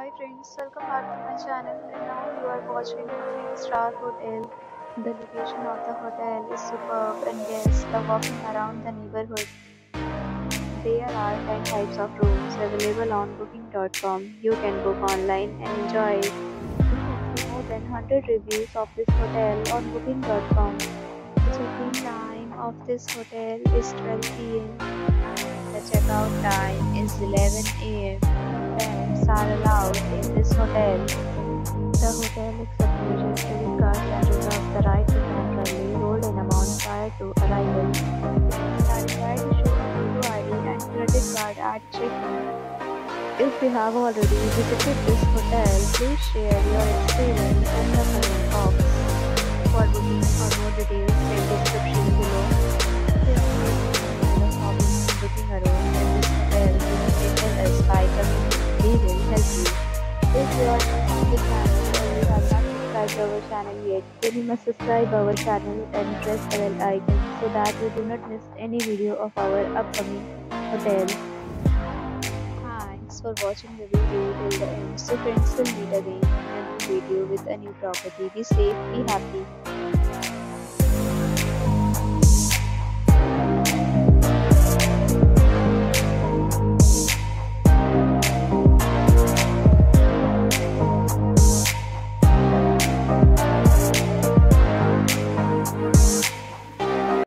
Hi friends, welcome back to my channel and now you are watching a 3-star hotel. The location of the hotel is superb and guests love walking around the neighborhood. There are 10 types of rooms available on booking.com. You can book online and enjoy it. You can see more than 100 reviews of this hotel on booking.com. The check-in time of this hotel is 12 p.m. and the checkout time is 11 a.m. Pets are allowed in this hotel. The hotel accepts major credit cards and reserves the right to temporarily hold an amount prior to arrival. Guests are required to show a photo ID and credit card at check-in. If you have already visited this hotel, please share your experience in the comment box. For booking or more details, check description below. There are many options in booking a room in this hotel. You can us by coming. We will help you. If you are new on the channel or you have not subscribed our channel yet, then you must subscribe our channel and press the bell icon so that you do not miss any video of our upcoming hotel. Thanks for watching the video till the end. So friends, will meet again in a new video with a new property. Be safe, be happy.